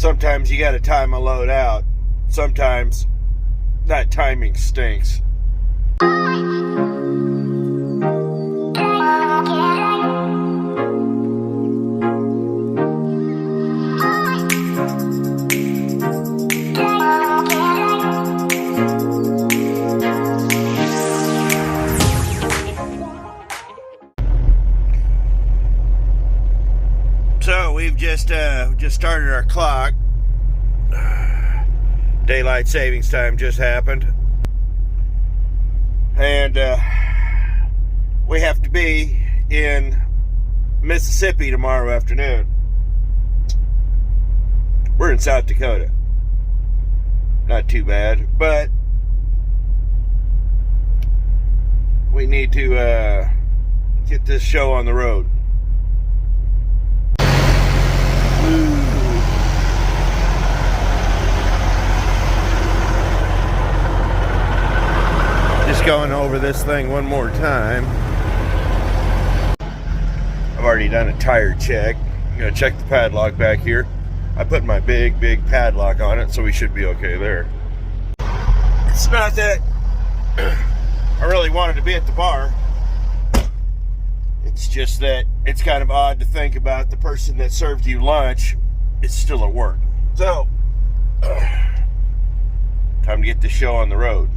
Sometimes you got to time a load out. Sometimes that timing stinks. So we've just started our clock. Daylight savings time just happened, and we have to be in Mississippi tomorrow afternoon. We're in South Dakota. Not too bad, but we need to get this show on the road. Just going over this thing one more time. I've already done a tire check. I'm gonna check the padlock back here. I put my big padlock on it, so we should be okay there. It's not that I really wanted to be at the bar. It's just that it's kind of odd to think about the person that served you lunch is still at work. So, time to get this show on the road.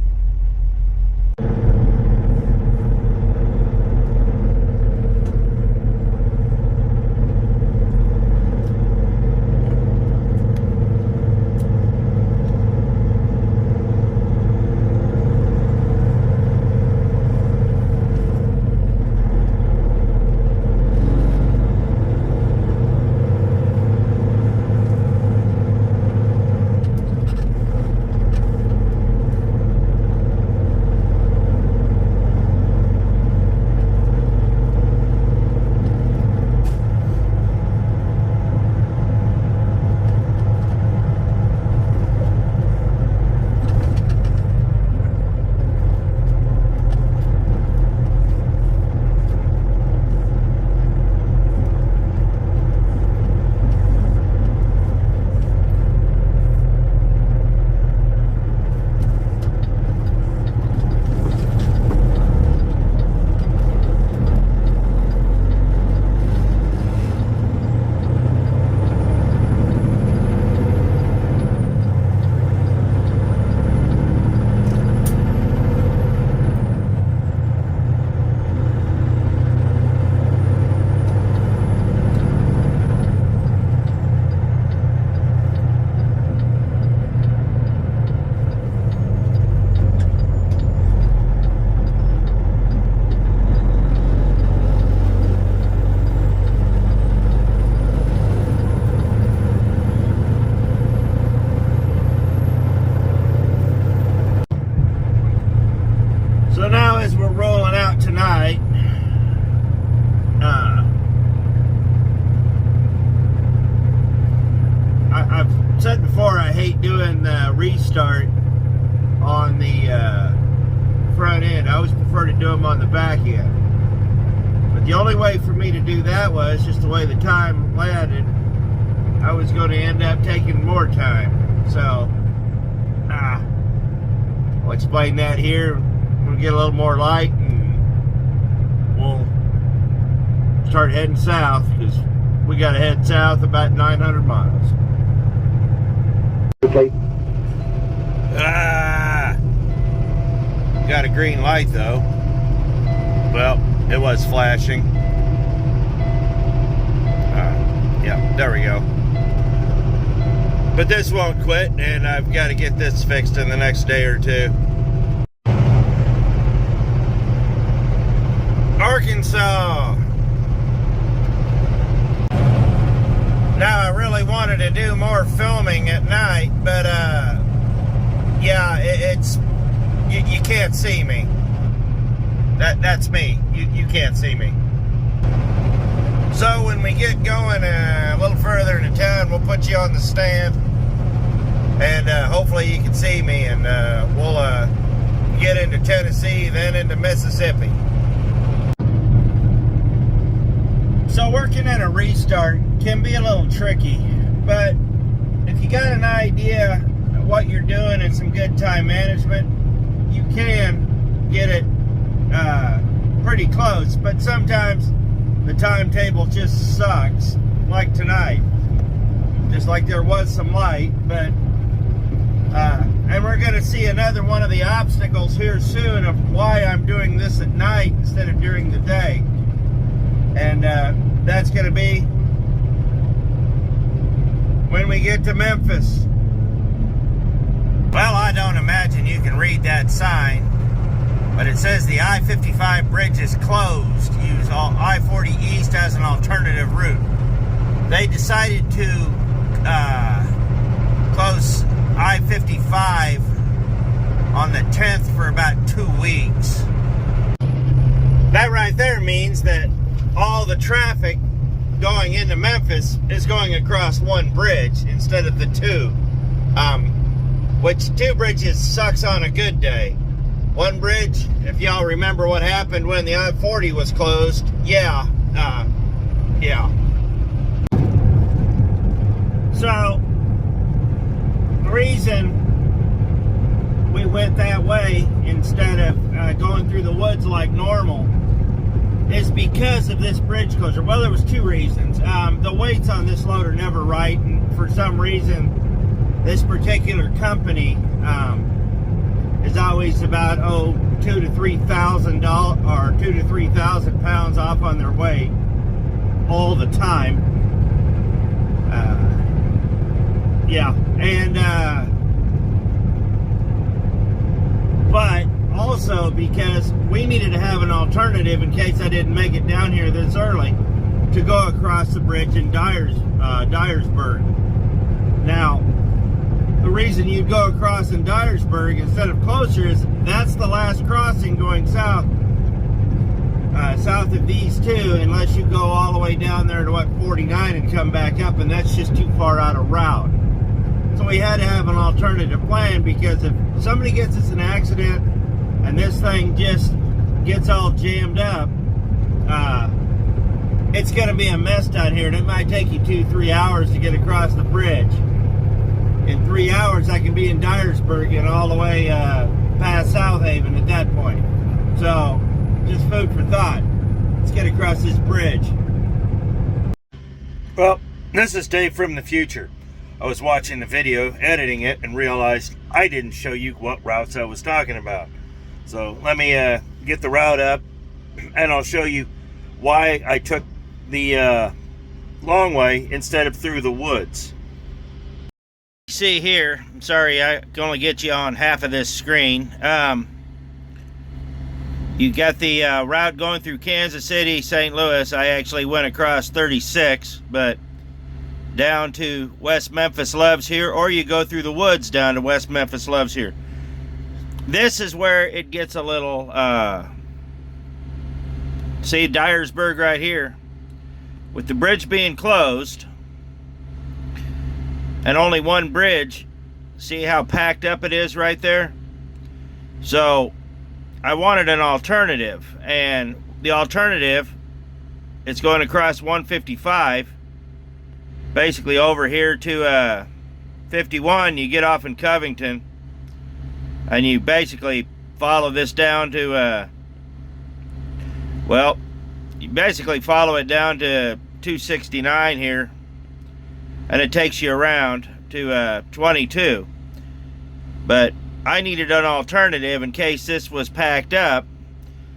So now as we're rolling out tonight, I've said before I hate doing the restart on the front end. I always prefer to do them on the back end. But the only way for me to do that was just the way the time landed. I was going to end up taking more time. So, I'll explain that here. We'll get a little more light and we'll start heading south, because we got to head south about 900 miles. Okay. Got a green light though. Well, it was flashing. Yeah, there we go. But this won't quit, and I've got to get this fixed in the next day or two. Arkansas. Now, I really wanted to do more filming at night, but yeah, it's you can't see me. That's me. You can't see me. So when we get going a little further into town, we'll put you on the stand, and hopefully you can see me, and we'll get into Tennessee, then into Mississippi. So working at a restart can be a little tricky, but if you got an idea of what you're doing and some good time management, you can get it pretty close. But sometimes the timetable just sucks, like tonight. Just like there was some light, but and we're going to see another one of the obstacles here soon of why I'm doing this at night instead of during the day. And that's going to be when we get to Memphis. Well, I don't imagine you can read that sign, but it says the I-55 bridge is closed. Use I-40 East as an alternative route. They decided to close I-55 on the 10th for about 2 weeks. That right there means that all the traffic going into Memphis is going across one bridge instead of the two. Which two bridges sucks on a good day. One bridge, if y'all remember what happened when the I-40 was closed, yeah. So, the reason we went that way instead of going through the woods like normal is because of this bridge closure. Well, there was two reasons. The weights on this load are never right, and for some reason, this particular company is always about $2,000 to $3,000 or 2,000 to 3,000 pounds off on their weight all the time. But also because we needed to have an alternative in case I didn't make it down here this early to go across the bridge in Dyersburg. Now, the reason you'd go across in Dyersburg instead of closer is that's the last crossing going south of these two, unless you go all the way down there to 49 and come back up, and that's just too far out of route. So we had to have an alternative plan, because if somebody gets us an accident and this thing just gets all jammed up, it's going to be a mess down here, and it might take you 2-3 hours to get across the bridge. In 3 hours, I can be in Dyersburg and all the way past South Haven at that point. So, just food for thought. Let's get across this bridge. Well, this is Dave from the future. I was watching the video, editing it, and realized I didn't show you what routes I was talking about. So let me get the route up, and I'll show you why I took the long way instead of through the woods. See here, I'm sorry I can only get you on half of this screen. You got the route going through Kansas City, St. Louis. I actually went across 36, but down to West Memphis Loves here, or you go through the woods down to West Memphis Loves here. This is where it gets a little, see Dyersburg right here. With the bridge being closed, and only one bridge, see how packed up it is right there? So, I wanted an alternative, and the alternative is going across 155, basically over here to 51. You get off in Covington, and you basically follow this down to, well, you basically follow it down to 269 here, and it takes you around to 22. But I needed an alternative in case this was packed up,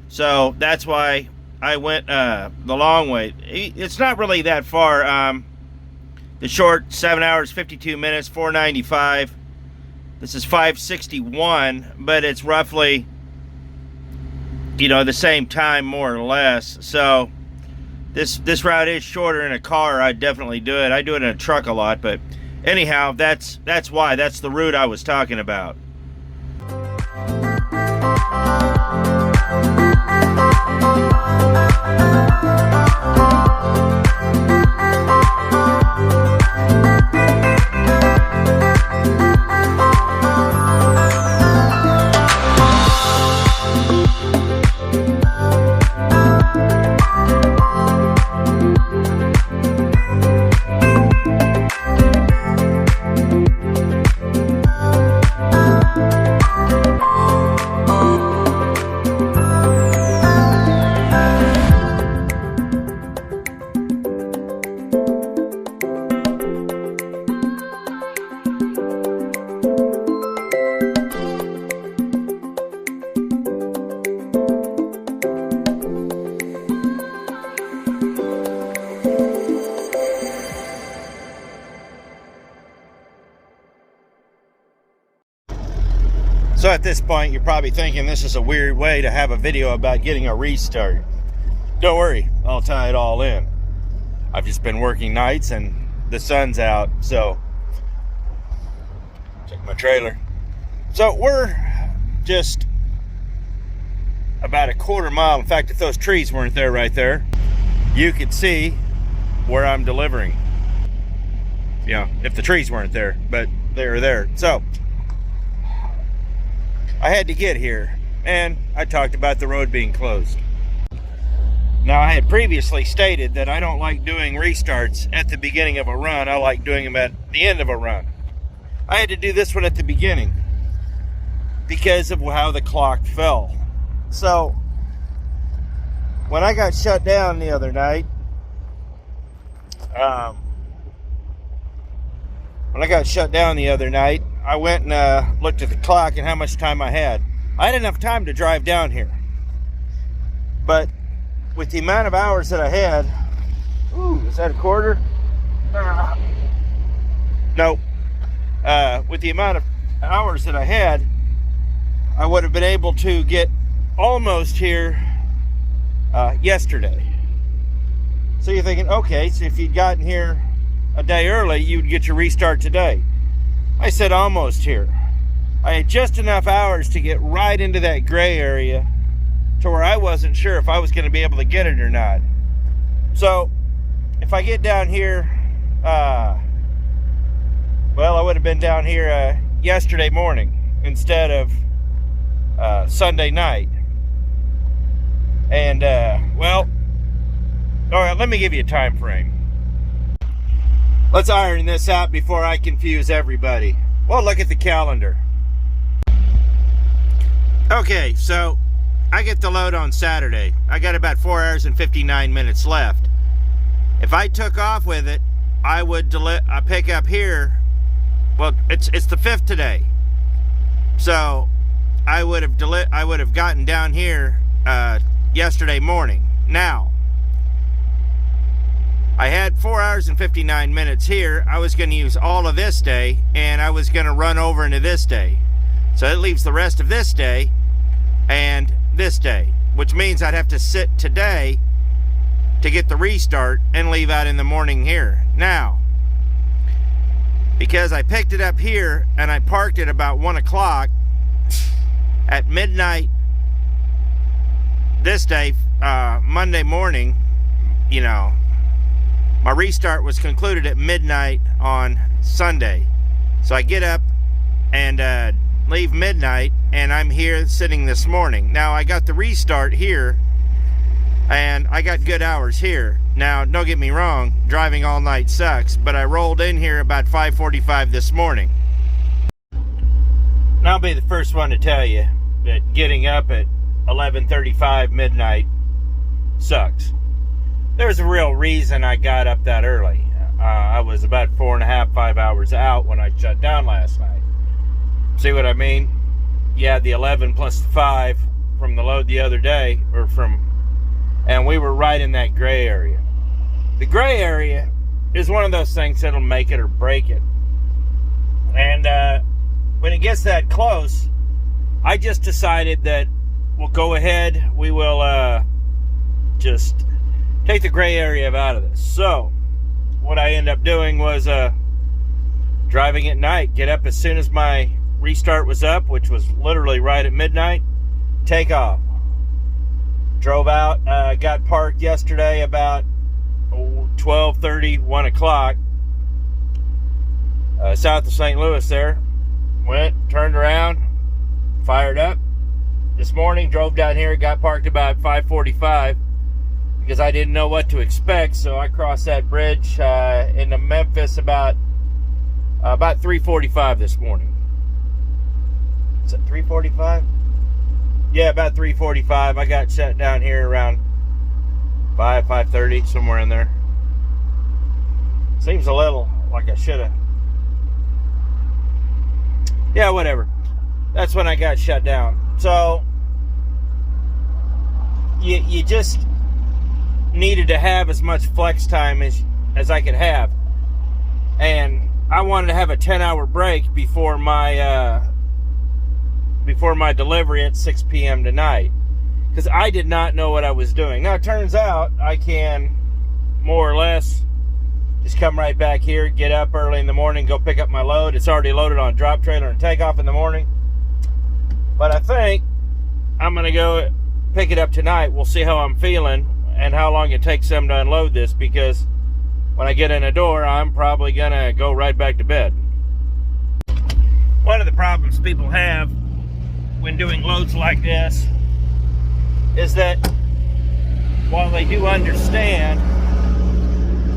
so that's why I went the long way. It's not really that far. The short 7 hours 52 minutes, 495. This is 561, but it's roughly, you know, the same time more or less. So this route is shorter in a car. I'd definitely do it. I do it in a truck a lot, but anyhow, that's why. That's the route I was talking about. So at this point, you're probably thinking this is a weird way to have a video about getting a restart. Don't worry, I'll tie it all in. I've just been working nights and the sun's out, so check my trailer. So we're just about a quarter mile. In fact, if those trees weren't there right there, you could see where I'm delivering. You know, if the trees weren't there, but they were there. So I had to get here, and I talked about the road being closed. Now, I had previously stated that I don't like doing restarts at the beginning of a run. I like doing them at the end of a run. I had to do this one at the beginning because of how the clock fell. So when I got shut down the other night, I went and looked at the clock and how much time I had. I had enough time to drive down here. But with the amount of hours that I had, ooh, is that a quarter? Nope. With the amount of hours that I had, I would have been able to get almost here yesterday. So you're thinking, okay, so if you'd gotten here a day early, you'd get your restart today. I said almost here. I had just enough hours to get right into that gray area to where I wasn't sure if I was going to be able to get it or not. So if I get down here, well, I would have been down here yesterday morning instead of Sunday night. And well, all right, let me give you a time frame. Let's iron this out before I confuse everybody. Well, look at the calendar. Okay, so I get the load on Saturday. I got about 4 hours and 59 minutes left. If I took off with it, I would pick up here. Well, it's the 5th today, so I would have gotten down here yesterday morning. Now, I had 4 hours and 59 minutes here. I was going to use all of this day, and I was going to run over into this day. So it leaves the rest of this day and this day, which means I'd have to sit today to get the restart and leave out in the morning here. Now, because I picked it up here and I parked it about 1 o'clock at midnight this day, Monday morning, you know, my restart was concluded at midnight on Sunday. So I get up and leave midnight, and I'm here sitting this morning. Now, I got the restart here, and I got good hours here. Now, don't get me wrong, driving all night sucks, but I rolled in here about 5:45 this morning. And I'll be the first one to tell you that getting up at 11:35 midnight sucks. There's a real reason I got up that early. I was about 4.5, 5 hours out when I shut down last night. See what I mean? Yeah, the 11 plus the 5 from the load the other day, and we were right in that gray area. The gray area is one of those things that'll make it or break it. And when it gets that close, I just decided that we'll go ahead. We will just take the gray area out of this. So what I ended up doing was driving at night, get up as soon as my restart was up, which was literally right at midnight, take off. Drove out, got parked yesterday about 12:30, 1 o'clock, south of St. Louis there. Went, turned around, fired up. This morning, drove down here, got parked about 5:45 because I didn't know what to expect, so I crossed that bridge into Memphis about 3:45 this morning. Is it 3:45? Yeah, about 3:45. I got shut down here around 5:30, somewhere in there. Seems a little like I should have. Yeah, whatever. That's when I got shut down. So you just needed to have as much flex time as I could have, and I wanted to have a 10-hour break before my before my delivery at 6 p.m. tonight, because I did not know what I was doing. Now, it turns out I can more or less just come right back here, get up early in the morning, go pick up my load. It's already loaded on a drop trailer and take off in the morning. But I think I'm going to go pick it up tonight. We'll see how I'm feeling and how long it takes them to unload this, because when I get in the door, I'm probably going to go right back to bed. One of the problems people have when doing loads like this is that while they do understand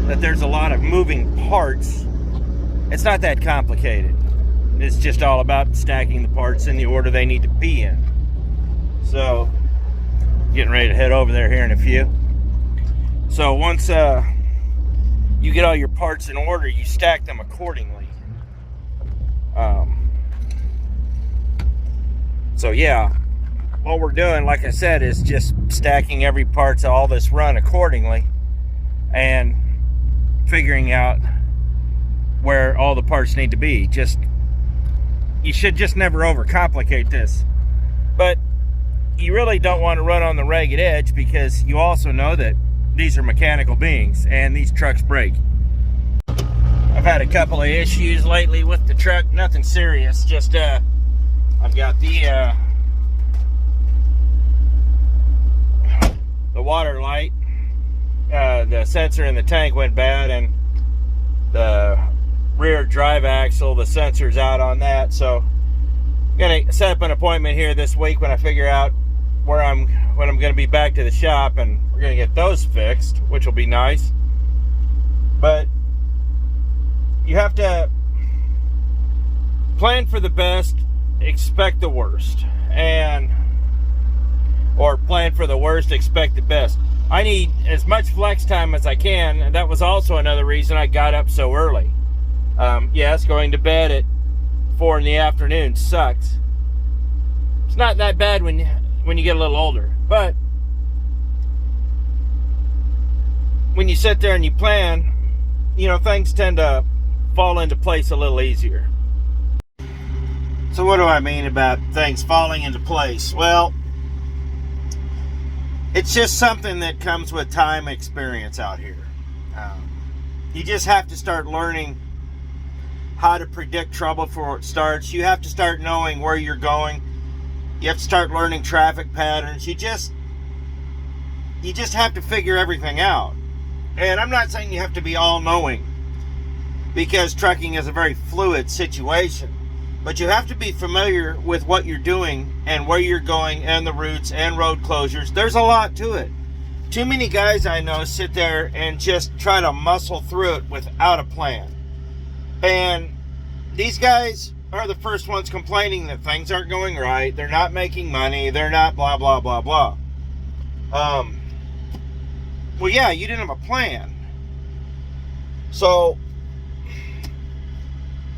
that there's a lot of moving parts, it's not that complicated. It's just all about stacking the parts in the order they need to be in. So, getting ready to head over there here in a few. So once you get all your parts in order, you stack them accordingly. So yeah, what we're doing, like I said, is just stacking every part to all this run accordingly and figuring out where all the parts need to be. You should just never overcomplicate this. But you really don't want to run on the ragged edge, because you also know that these are mechanical beings and these trucks break. I've had a couple of issues lately with the truck, nothing serious, just I've got the water light, the sensor in the tank went bad, and the rear drive axle, the sensor's out on that. So I'm gonna set up an appointment here this week when I figure out when I'm gonna be back to the shop, and we're gonna get those fixed, which will be nice. But you have to plan for the best, expect the worst, or plan for the worst, expect the best. I need as much flex time as I can, and that was also another reason I got up so early. Yes, going to bed at 4 in the afternoon sucks. It's not that bad when you get a little older, but when you sit there and you plan, things tend to fall into place a little easier. So what do I mean about things falling into place? Well, it's just something that comes with time and experience out here. You just have to start learning how to predict trouble before it starts. You have to start knowing where you're going. You have to start learning traffic patterns. You just have to figure everything out. And I'm not saying you have to be all-knowing, because trucking is a very fluid situation. But you have to be familiar with what you're doing and where you're going and the routes and road closures. There's a lot to it. Too many guys I know sit there and just try to muscle through it without a plan. And these guys are the first ones complaining that things aren't going right. They're not making money. They're not blah, blah, blah, blah. Well, yeah, you didn't have a plan. So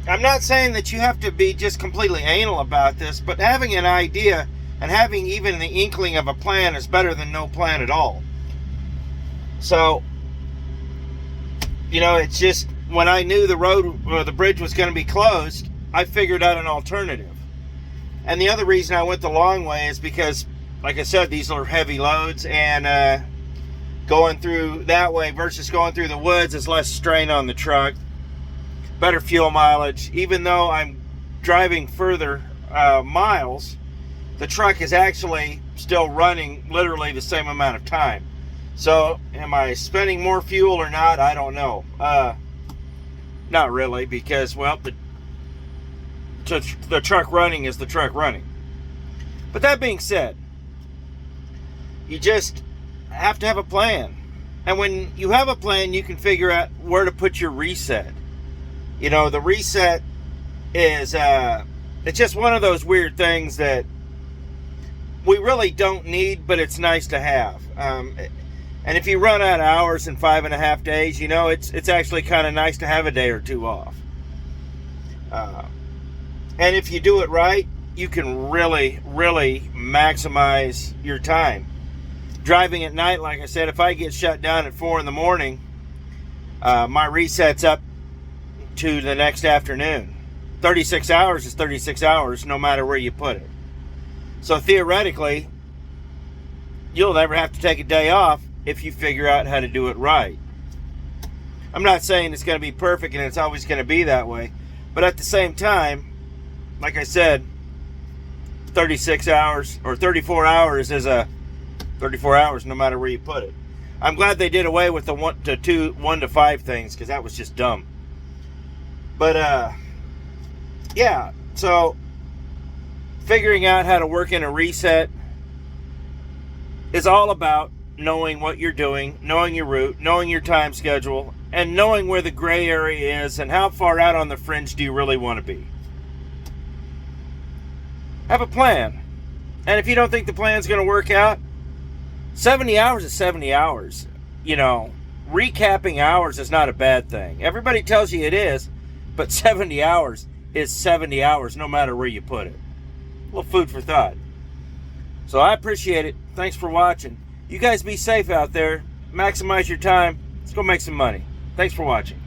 I'm not saying that you have to be just completely anal about this, but having an idea and having even the inkling of a plan is better than no plan at all. So, it's just, when I knew the road or the bridge was going to be closed, I figured out an alternative. And the other reason I went the long way is because, like I said, these are heavy loads, and going through that way versus going through the woods is less strain on the truck. Better fuel mileage. Even though I'm driving further miles, the truck is actually still running literally the same amount of time. So am I spending more fuel or not? I don't know. Not really, because, well, the truck running is the truck running. But that being said, you just have to have a plan. And when you have a plan, you can figure out where to put your reset. The reset is, it's just one of those weird things that we really don't need, but it's nice to have. And if you run out of hours in 5.5 days, it's actually kind of nice to have a day or two off. And if you do it right, you can really, really maximize your time. Driving at night, like I said, if I get shut down at 4 in the morning, my reset's up to the next afternoon. 36 hours is 36 hours, no matter where you put it. So theoretically, you'll never have to take a day off if you figure out how to do it right. I'm not saying it's going to be perfect and it's always going to be that way, but at the same time, like I said, 36 hours or 34 hours is 34 hours no matter where you put it. I'm glad they did away with the 1 to 5 things, because that was just dumb. But yeah, so figuring out how to work in a reset is all about knowing what you're doing, knowing your route, knowing your time schedule, and knowing where the gray area is and how far out on the fringe do you really want to be. Have a plan. And if you don't think the plan's going to work out, 70 hours is 70 hours. You know, recapping hours is not a bad thing. Everybody tells you it is, but 70 hours is 70 hours no matter where you put it. A little food for thought. So I appreciate it. Thanks for watching. You guys be safe out there. Maximize your time. Let's go make some money. Thanks for watching.